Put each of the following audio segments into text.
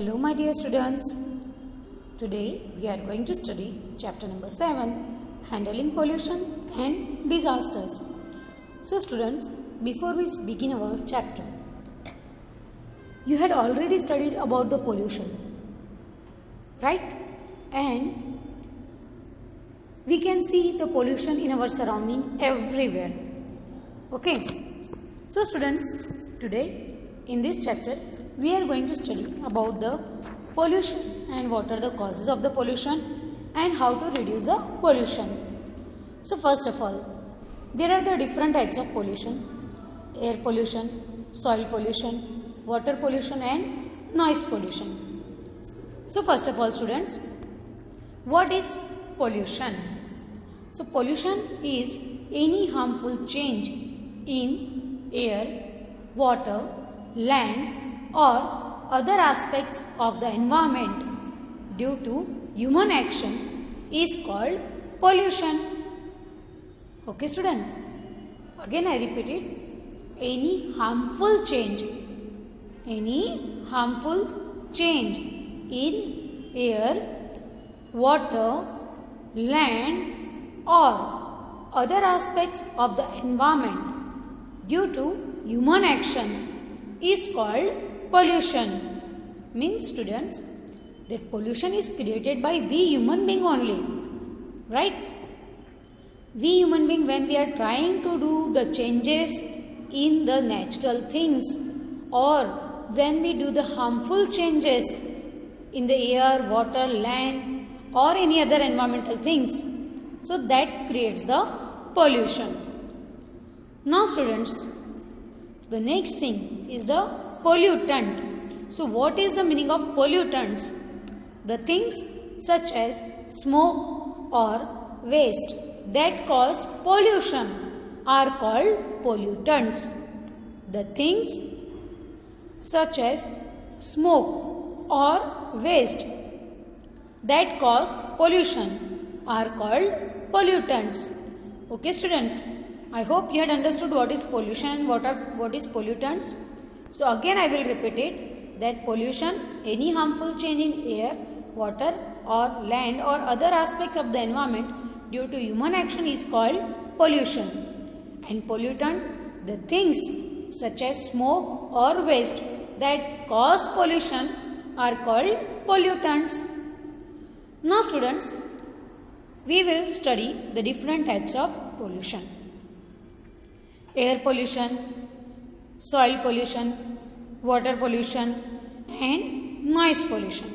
Hello my dear students. Today we are going to study chapter number 7, Handling Pollution and Disasters. So students, before we begin our chapter, you had already studied about the pollution, right? And we can see the pollution in our surrounding everywhere. Okay. So students, today in this chapter we are going to study about the pollution and what are the causes of the pollution and how to reduce the pollution. So first of all, there are the different types of pollution: air pollution, soil pollution, water pollution and noise pollution. So first of all students, what is pollution? So pollution is any harmful change in air, water, land or other aspects of the environment due to human action is called pollution. Okay student, again I repeat it, any harmful change in air, water, land or other aspects of the environment due to human actions is called pollution. Means students, that pollution is created by we human being only, right? We human being, when we are trying to do the changes in the natural things or when we do the harmful changes in the air, water, land or any other environmental things, so that creates the pollution. Now students, the next thing is the pollutant. So what is the meaning of pollutants? The things such as smoke or waste that cause pollution are called pollutants. The things such as smoke or waste that cause pollution are called pollutants. Okay students, I hope you had understood what is pollution and what is pollutants. So again I will repeat it, that pollution, any harmful change in air, water or land or other aspects of the environment due to human action is called pollution. And pollutant, the things such as smoke or waste that cause pollution are called pollutants. Now students, we will study the different types of pollution: air pollution, soil pollution, water pollution and noise pollution.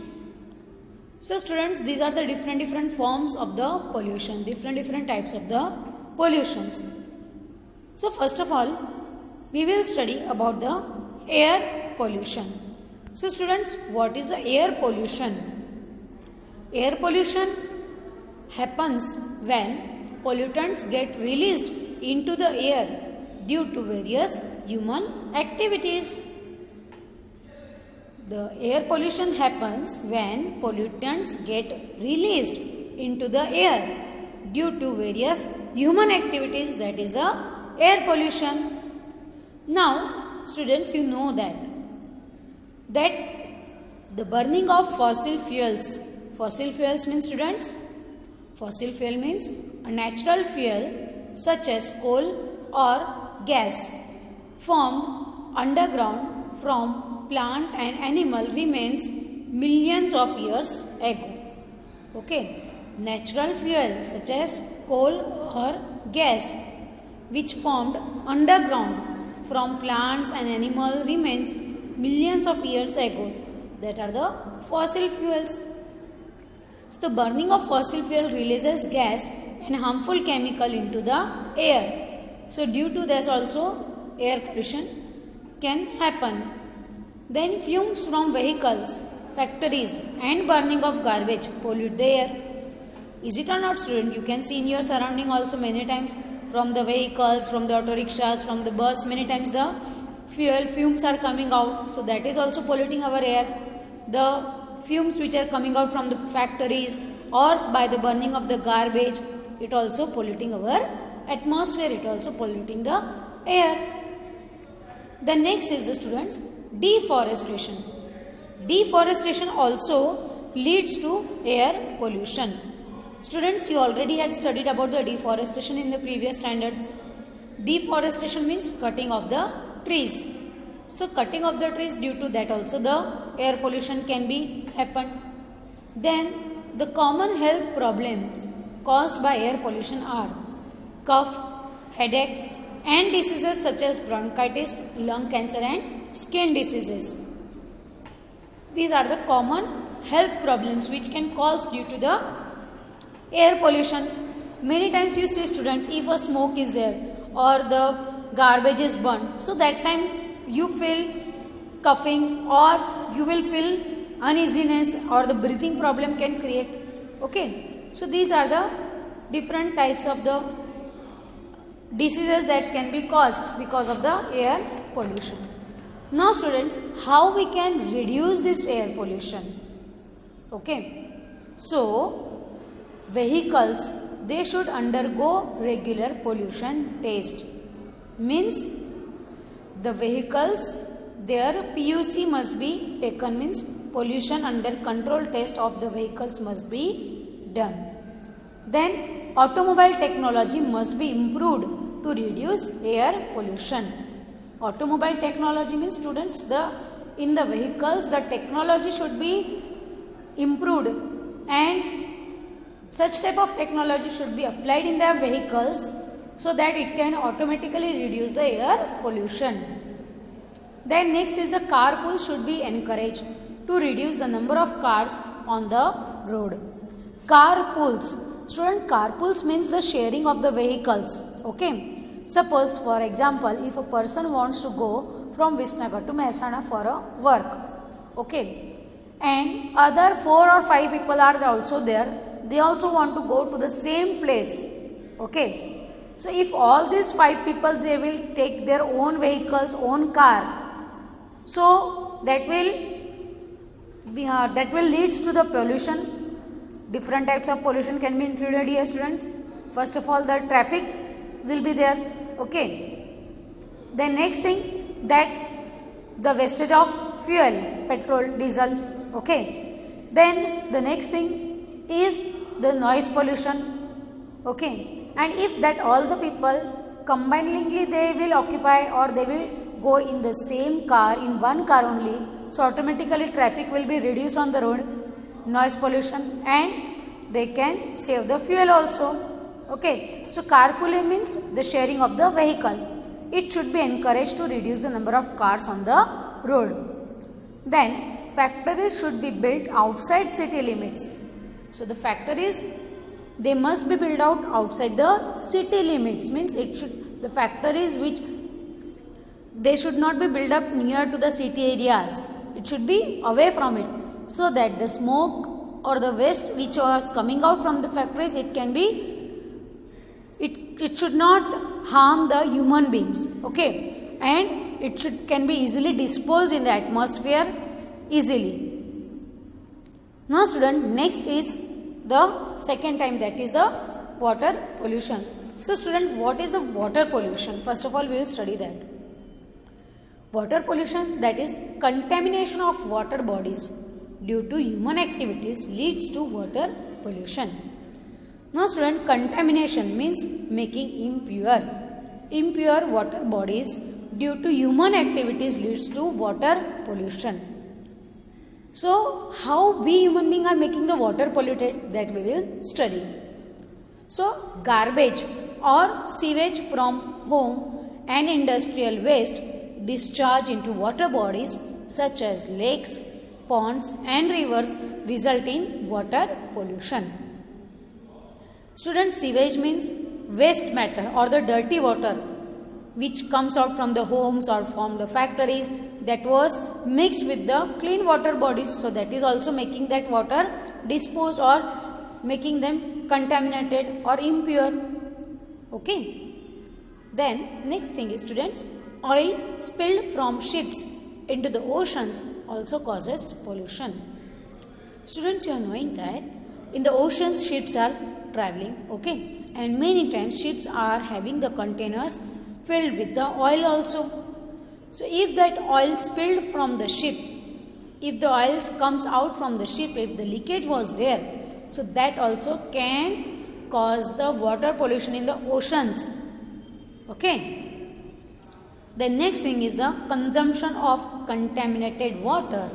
So students, these are the different forms of the pollution, different types of the pollutions. So first of all, we will study about the air pollution. So students, what is the air pollution? Air pollution happens when pollutants get released into the air due to various human activities. The air pollution happens when pollutants get released into the air due to various human activities, that is the air pollution. Now students, you know that the burning of fossil fuels means students, fossil fuel means a natural fuel such as coal or gas formed underground from plant and animal remains millions of years ago. Okay, natural fuel such as coal or gas which formed underground from plants and animal remains millions of years ago, that are the fossil fuels. So the burning of fossil fuel releases gas and harmful chemical into the air. So due to this also air pollution can happen. Then fumes from vehicles, factories and burning of garbage pollute the air. Is it or not student? You can see in your surrounding also many times, from the vehicles, from the auto rickshaws, from the bus, many times the fuel fumes are coming out. So that is also polluting our air. The fumes which are coming out from the factories or by the burning of the garbage, it also polluting our atmosphere, it also polluting the air. The next is the students, deforestation. Deforestation also leads to air pollution. Students, you already had studied about the deforestation in the previous standards. Deforestation means cutting of the trees. So cutting of the trees, due to that also the air pollution can be happen. Then the common health problems caused by air pollution are cough, headache and diseases such as bronchitis, lung cancer and skin diseases. These are the common health problems which can cause due to the air pollution. Many times you see students, if a smoke is there or the garbage is burnt, so that time you feel coughing or you will feel uneasiness or the breathing problem can create. Okay, so these are the different types of the diseases that can be caused because of the air pollution. Now students, how we can reduce this air pollution? Okay, so vehicles, they should undergo regular pollution test. Means the vehicles, their PUC must be taken, means pollution under control test of the vehicles must be done. Then automobile technology must be improved to reduce air pollution. Automobile technology means students, in the vehicles the technology should be improved and such type of technology should be applied in the vehicles so that it can automatically reduce the air pollution. Then next is the carpool should be encouraged to reduce the number of cars on the road. Carpools. Student, carpools means the sharing of the vehicles. Okay. Suppose for example, if a person wants to go from Visnagar to Mehsana for a work. Okay. And other 4 or 5 people are also there. They also want to go to the same place. Okay. So if all these 5 people, they will take their own vehicles, own car. So that will leads to the pollution. Different types of pollution can be included here, students. First of all, the traffic will be there. Okay. Then next thing, that the wastage of fuel, petrol, diesel. Okay. Then the next thing is the noise pollution. Okay. And if that all the people combinedly they will occupy or they will go in the same car, in one car only, so automatically traffic will be reduced on the road, noise pollution, and they can save the fuel also. Okay, so carpooling means the sharing of the vehicle. It should be encouraged to reduce the number of cars on the road. Then factories should be built outside city limits. So the factories, they must be built out outside the city limits. Means the factories which they should not be built up near to the city areas. It should be away from it, so that the smoke or the waste which was coming out from the factories, it should not harm the human beings. Okay, and it can be easily disposed in the atmosphere easily. Now student, next is the second time, that is the water pollution. So student, what is the water pollution? First of all, we will study that. Water pollution, that is contamination of water bodies due to human activities, leads to water pollution. Now student, contamination means making impure water bodies due to human activities leads to water pollution. So how we human beings are making the water polluted, that we will study. So garbage or sewage from home and industrial waste discharge into water bodies such as lakes, ponds and rivers result in water pollution. Students, sewage means waste matter or the dirty water which comes out from the homes or from the factories that was mixed with the clean water bodies. So that is also making that water disposed or making them contaminated or impure. Okay. Then next thing is students, oil spilled from ships into the oceans also causes pollution. Students, you are knowing that in the oceans ships are traveling, okay, and many times ships are having the containers filled with the oil also. So if that oil spilled from the ship, if the oil comes out from the ship, if the leakage was there, so that also can cause the water pollution in the oceans. Okay. The next thing is the consumption of contaminated water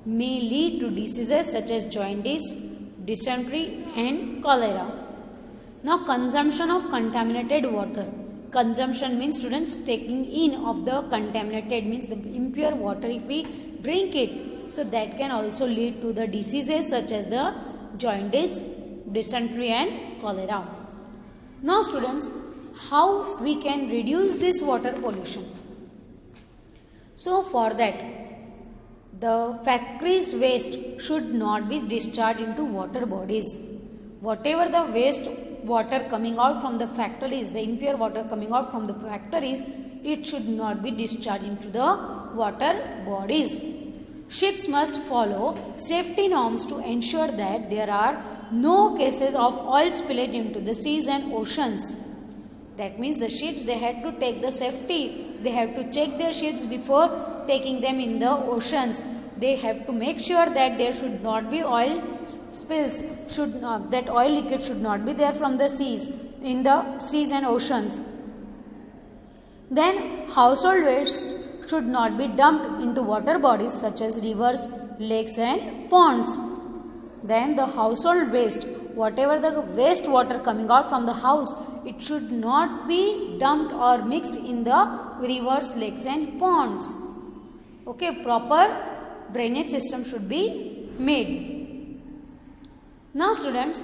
may lead to diseases such as jaundice, dysentery and cholera. Now, consumption of contaminated water. Consumption means, students, taking in of the contaminated means the impure water if we drink it. So that can also lead to the diseases such as the jaundice, dysentery and cholera. Now, students, how we can reduce this water pollution? So for that, the factories waste should not be discharged into water bodies. Whatever the waste water coming out from the factories, the impure water coming out from the factories, it should not be discharged into the water bodies. Ships must follow safety norms to ensure that there are no cases of oil spillage into the seas and oceans. That means the ships, they had to take the safety. They have to check their ships before taking them in the oceans. They have to make sure that there should not be oil spills, that oil leakage should not be there from the seas, in the seas and oceans. Then household waste should not be dumped into water bodies such as rivers, lakes and ponds. Then the household waste, whatever the waste water coming out from the house, it should not be dumped or mixed in the rivers, lakes and ponds. Okay, proper drainage system should be made. Now students,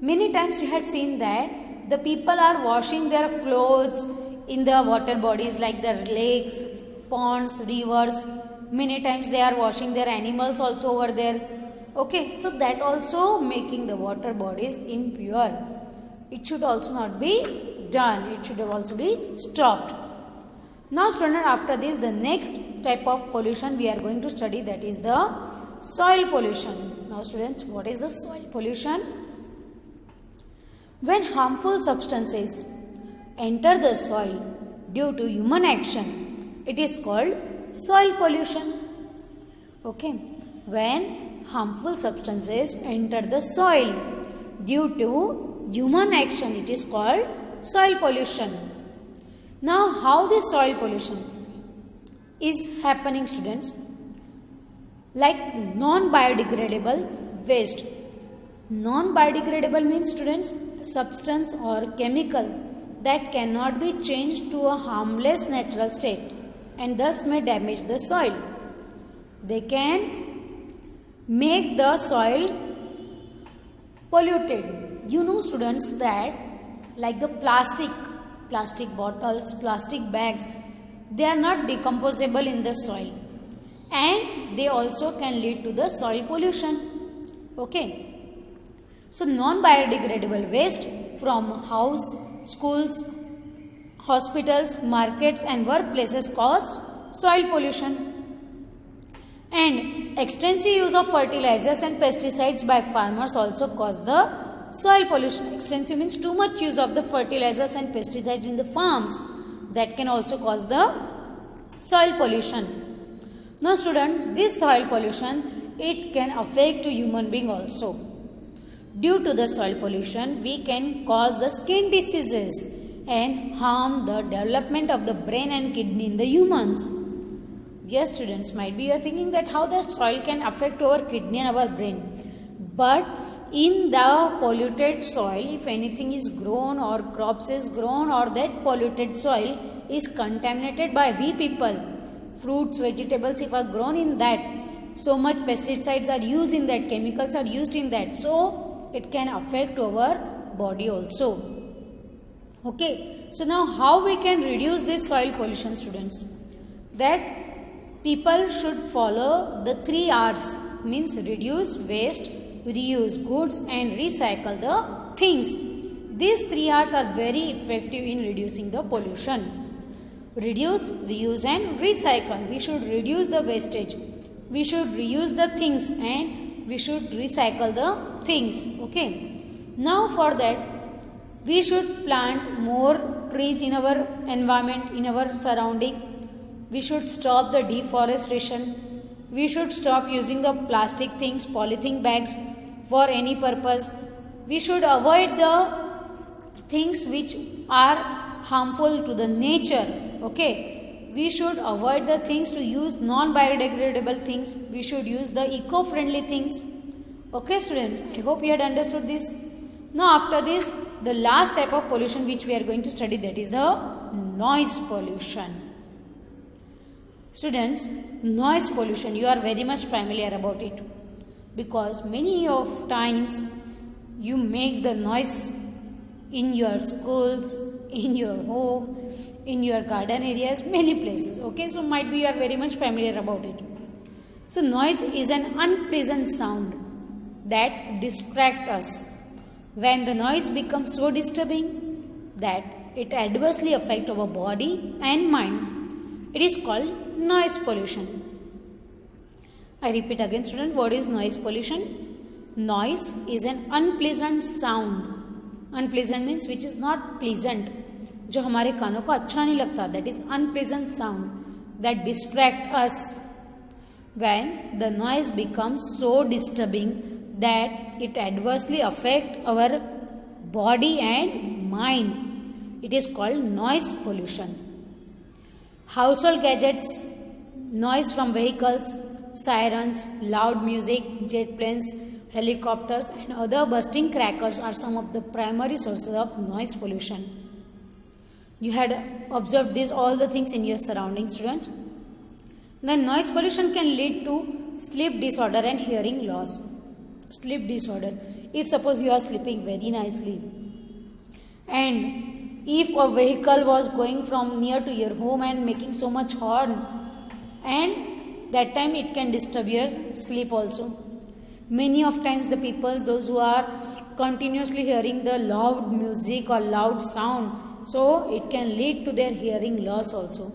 many times you had seen that the people are washing their clothes in the water bodies like the lakes, ponds, rivers. Many times they are washing their animals also over there. Okay, so that also making the water bodies impure. It should also not be done. It should also be stopped. Now student, after this, the next type of pollution we are going to study, that is the soil pollution. Now students, what is the soil pollution? When harmful substances enter the soil due to human action, it is called soil pollution. Okay, when harmful substances enter the soil due to human action, it is called soil pollution. Now, how this soil pollution is happening, students? Like non-biodegradable waste. Non-biodegradable means, students, substance or chemical that cannot be changed to a harmless natural state and thus may damage the soil. They can make the soil polluted. You know, students, that like the plastic bottles, plastic bags, they are not decomposable in the soil and they also can lead to the soil pollution. Okay. So non-biodegradable waste from house, schools, hospitals, markets and workplaces cause soil pollution. And extensive use of fertilizers and pesticides by farmers also cause the soil pollution. Extensive means too much use of the fertilizers and pesticides in the farms. That can also cause the soil pollution. Now student, this soil pollution, it can affect to human being also. Due to the soil pollution, we can cause the skin diseases and harm the development of the brain and kidney in the humans. Yes, students, might be you are thinking that how the soil can affect our kidney and our brain. But in the polluted soil, if anything is grown or crops is grown or that polluted soil is contaminated by we people, fruits, vegetables, if are grown in that, so much pesticides are used in that, chemicals are used in that, so it can affect our body also. Okay, so now how we can reduce this soil pollution, students? That people should follow the 3 R's, means reduce waste, reuse goods and recycle the things. These 3 R's are very effective in reducing the pollution. Reduce, reuse and recycle. We should reduce the wastage. We should reuse the things and we should recycle the things. Okay. Now for that, we should plant more trees in our environment, in our surrounding. We should stop the deforestation. We should stop using the plastic things, polythene bags for any purpose. We should avoid the things which are harmful to the nature. Okay, we should avoid the things to use non-biodegradable things. We should use the eco-friendly things. Okay students, I hope you had understood this. Now after this, the last type of pollution which we are going to study, that is the noise pollution. Students, noise pollution, you are very much familiar about it, because many of times you make the noise in your schools, in your home, in your garden areas, many places. Okay, so might be you are very much familiar about it. So noise is an unpleasant sound that distracts us. When the noise becomes so disturbing that it adversely affects our body and mind, it is called noise pollution. I repeat again student, what is noise pollution? Noise is an unpleasant sound. Unpleasant means which is not pleasant, जो हमारे कानों को अच्छा नहीं लगता, that is unpleasant sound that distract us. When the noise becomes so disturbing that it adversely affect our body and mind, it is called noise pollution. Household gadgets, noise from vehicles, sirens, loud music, jet planes, helicopters and other bursting crackers are some of the primary sources of noise pollution. You had observed these all the things in your surroundings, students. Then noise pollution can lead to sleep disorder and hearing loss. Sleep disorder. If suppose you are sleeping very nicely and if a vehicle was going from near to your home and making so much horn, and that time it can disturb your sleep also. Many of times the people, those who are continuously hearing the loud music or loud sound, so it can lead to their hearing loss also.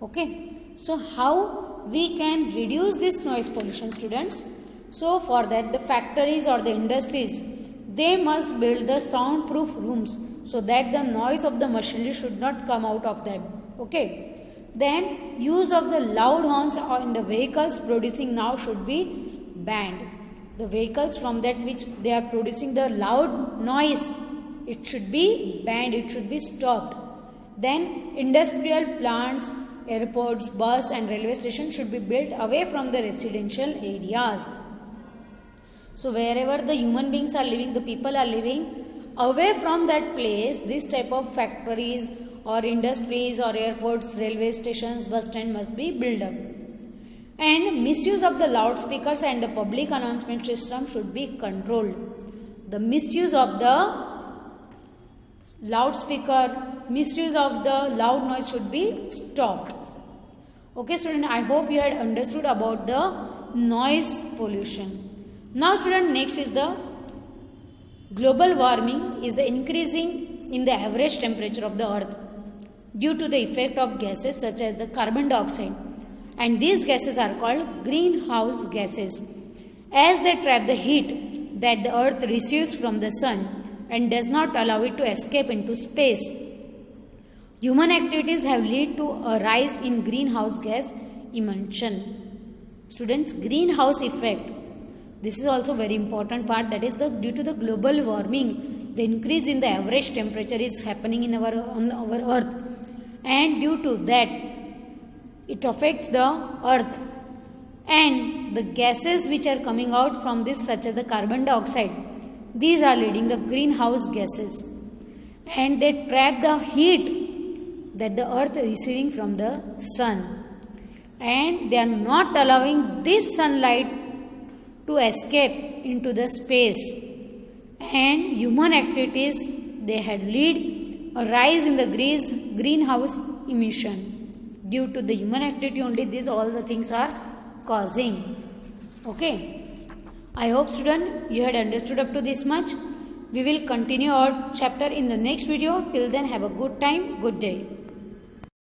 Okay, so how we can reduce this noise pollution, students? So for that, the factories or the industries, they must build the soundproof rooms so that the noise of the machinery should not come out of them. Okay, then use of the loud horns in the vehicles producing now should be banned. The vehicles from that which they are producing the loud noise, it should be banned, it should be stopped. Then industrial plants, airports, bus and railway stations should be built away from the residential areas. So wherever the human beings are living, the people are living, away from that place, this type of factories or industries or airports, railway stations, bus stand must be built up. And misuse of the loudspeakers and the public announcement system should be controlled. The misuse of the loudspeaker, misuse of the loud noise should be stopped. Okay student, I hope you had understood about the noise pollution. Now student, next is the global warming is the increasing in the average temperature of the earth due to the effect of gases such as the carbon dioxide. And these gases are called greenhouse gases, as they trap the heat that the earth receives from the sun and does not allow it to escape into space. Human activities have led to a rise in greenhouse gas emission. Students, greenhouse effect. This is also very important part, that is due to the global warming, the increase in the average temperature is happening on our earth, and due to that it affects the earth, and the gases which are coming out from this such as the carbon dioxide, these are leading the greenhouse gases, and they trap the heat that the earth is receiving from the sun, and they are not allowing this sunlight to escape into the space, and human activities, they had led a rise in the greenhouse emission. Due to the human activity only, these all the things are causing. Okay, I hope student you had understood up to this much. We will continue our chapter in the next video. Till then, have a good time, good day.